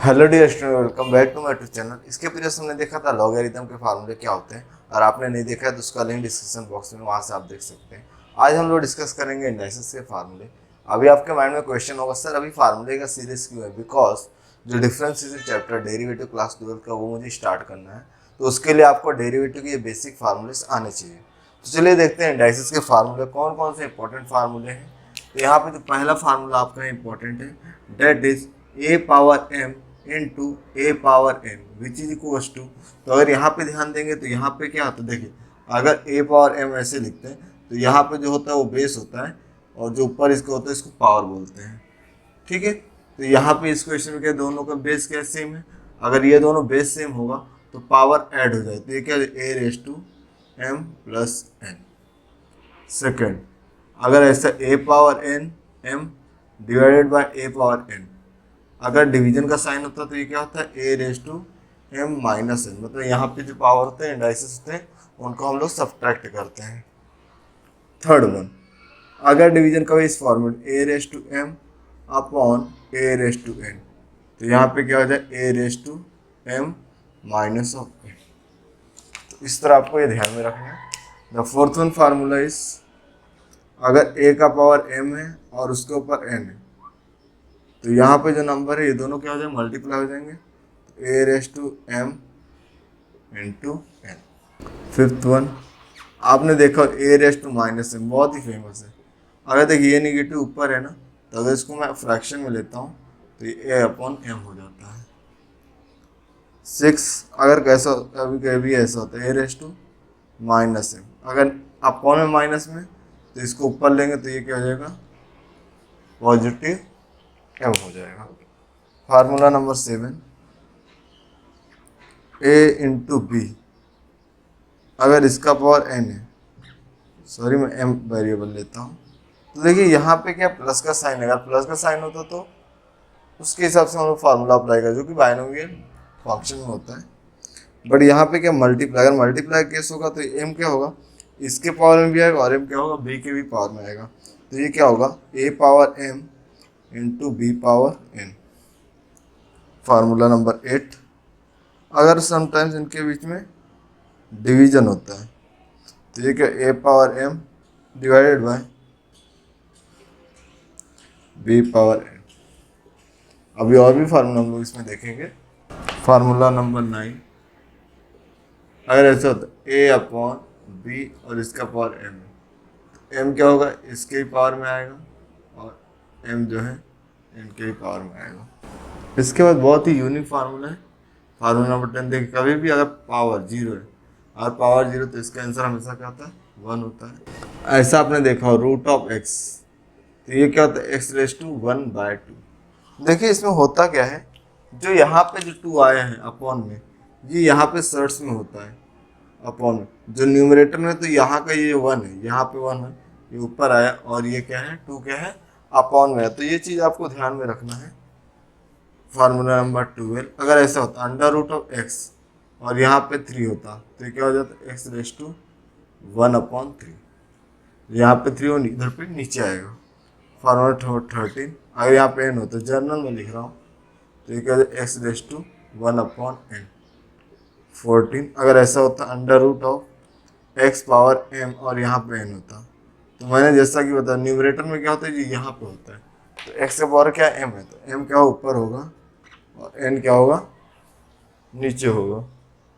Hello dear student, welcome back to my YouTube channel. इसके previous हमने देखा था लॉगरिथम के फार्मूले क्या होते हैं, और आपने नहीं देखा है तो उसका लिंक डिस्क्रिप्शन बॉक्स में, वहाँ से आप देख सकते हैं। आज हम लोग डिस्कस करेंगे इंडाइसिस के फार्मूले। अभी आपके माइंड में क्वेश्चन होगा, सर अभी फार्मूले का सीरीज क्यों है? बिकॉज जो डिफरेंशिएशन चैप्टर डेरिवेटिव क्लास 12 का वो मुझे स्टार्ट करना है, तो उसके लिए आपको डेरिवेटिव के बेसिक फार्मूले आने चाहिए। तो चलिए देखते हैं इंडाइसिस के फार्मूले कौन कौन से इंपॉर्टेंट फार्मूले हैं। तो यहाँ पे तो पहला फार्मूला आपका इंपॉर्टेंट है, that is a power M into a power n which is equals to. तो अगर यहाँ पे ध्यान देंगे तो यहाँ पे क्या होता है, देखिए अगर ए पावर एम ऐसे लिखते हैं तो यहाँ पे जो होता है वो बेस होता है, और जो ऊपर इसका होता है इसको पावर बोलते हैं। ठीक है, तो यहाँ पे इस क्वेश्चन में क्या दोनों का बेस क्या सेम है? अगर ये दोनों बेस सेम होगा तो पावर ऐड हो जाए, तो ये क्या A raise to M plus N. Second, अगर ऐसा A power N M divided by A power N, अगर डिवीजन का साइन होता है तो ये क्या होता है A raise to M minus N. मतलब यहाँ पे जो पावर होते हैं इंडाइसिस होते हैं उनको हम लोग सब्ट्रैक्ट करते हैं। थर्ड वन, अगर डिवीजन का इस format A raise to M upon A raise to N, तो यहाँ पे क्या हो जाए A raise to M minus of N. तो इस तरह आपको ये ध्यान में रखना है। The fourth one formula is, अगर ए का पावर एम है और उसके ऊपर एन है, तो यहाँ पे जो नंबर है ये दोनों क्या हो जाए मल्टीप्लाई हो जाएंगे, तो A raise to M into N. Fifth one, आपने देखा A raise to minus M, बहुत ही फेमस है। अगर देखिए ये निगेटिव ऊपर है ना, तो अगर इसको मैं फ्रैक्शन में लेता हूँ तो ये ए अपॉन एम हो जाता है। सिक्स, अगर कैसा कभी कभी ऐसा होता है A raise to minus M, अगर अपॉन में माइनस में तो इसको ऊपर लेंगे तो ये क्या हो जाएगा पॉजिटिव एम हो जाएगा। फार्मूला नंबर 7, ए इंटू बी, अगर इसका पावर एन है, सॉरी मैं एम वेरिएबल लेता हूँ, तो देखिए यहाँ पे क्या प्लस का साइन है, अगर प्लस का साइन होता तो उसके हिसाब से हम लोग फार्मूला अप्लाई करें, जो कि बाइनोमियल फंक्शन में होता है। बट यहाँ पे क्या मल्टीप्लाई, अगर मल्टीप्लाई केस होगा तो एम क्या होगा इसके पावर में भी आएगा, और एम क्या होगा बी के भी पावर में आएगा। तो ये क्या होगा A power M into B power N. Formula number 8, अगर समटाइम्स इनके बीच में डिवीजन होता है तो ये क्या A power M divided by B power N. अभी और भी फार्मूला हम लोग इसमें देखेंगे। फार्मूला नंबर 9, अगर ऐसा होता है ए अपॉन बी और इसका पावर एम, एम क्या होगा इसके ही पावर में आएगा, और एम जो है इनके ही पावर में आएगा। इसके बाद बहुत ही यूनिक फार्मूला है, फार्मूला नंबर 10। देखिए कभी भी अगर पावर जीरो है और पावर जीरो, तो इसका आंसर हमेशा क्या होता है 1 होता है। ऐसा आपने देखा हो रूट ऑफ एक्स, तो ये क्या होता है एक्स रेस टू 1/2। देखिए इसमें होता क्या है, जो यहाँ पे जो 2 आए हैं अपॉन में, ये यहाँ पे सर्ट्स में होता है अपॉन में, जो न्यूमरेटर में तो यहाँ का ये 1 है, यहाँ पे 1 है, ये ऊपर आया, और ये क्या है 2 क्या है अपॉन में है। तो ये चीज़ आपको ध्यान में रखना है। फार्मूला नंबर 12, अगर ऐसा होता अंडर रूट ऑफ एक्स और यहाँ पे 3 होता, तो क्या हो जाता एक्स रेस टू 1/3। यहाँ पे 3 और इधर पे नीचे आएगा। फार्मूला 13, अगर यहाँ पे एन होता, जर्नल में लिख रहा हूँ, तो ये क्या हो जाए एक्स रेस टू 1/n। 14, अगर ऐसा होता under root of x power m और यहाँ पे एन होता, तो मैंने जैसा कि बताया न्यूमरेटर में क्या होता है जी यहाँ पे होता है, तो एक्स का पावर क्या एम है, तो एम क्या ऊपर होगा और एन क्या होगा नीचे होगा।